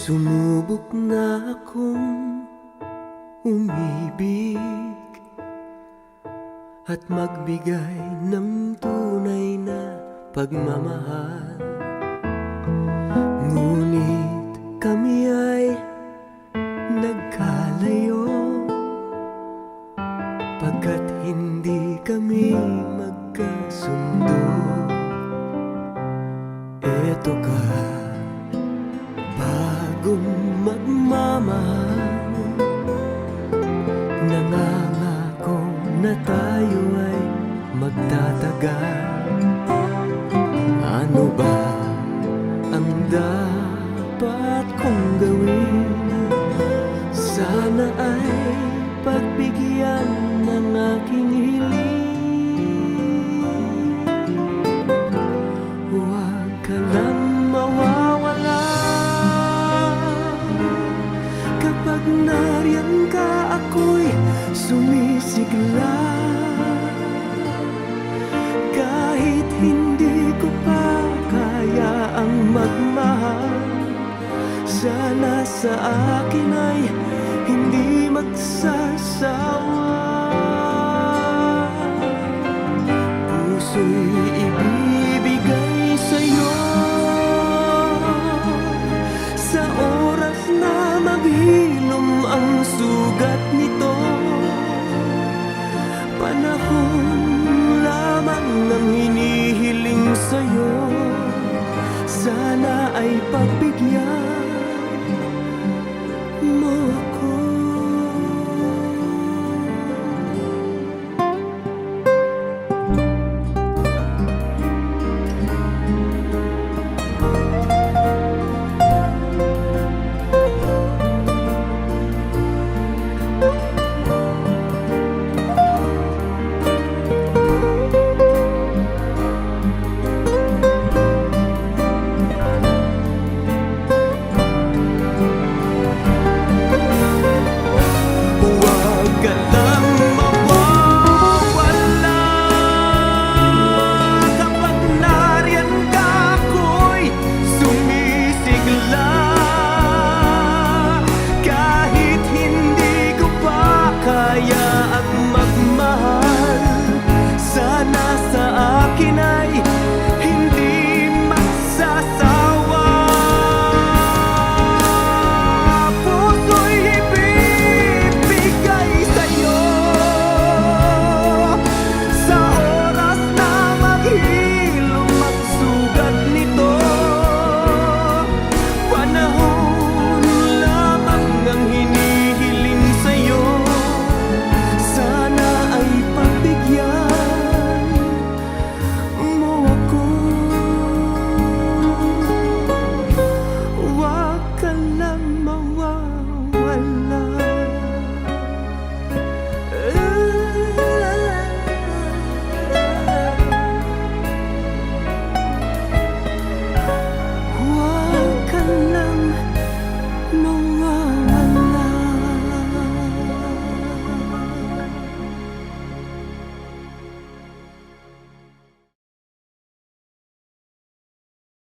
Sumubok na akong umibig at magbigay ng tunay na pagmamahal. Ngunit kami ay nagkalayo pagkat hindi kami magkasundo. Eto ka, bagong magmamahal, nangangako na tayo ay magtatagal. Ano ba ang dapat kong gawin? Sana ay pagbigyan ng aking hiling. Huwag ka lang mawawala kapag nariyan ka, ako'y sumisigla. Kahit hindi ko pa kaya ang magmahal, sana sa akin ay hindi magsasawa. Puso'y ibibigay sa'yo sa oras na maghilom ang sugat nito. Panahon lamang ang hinihiling sa'yo, sana ay pagbigyan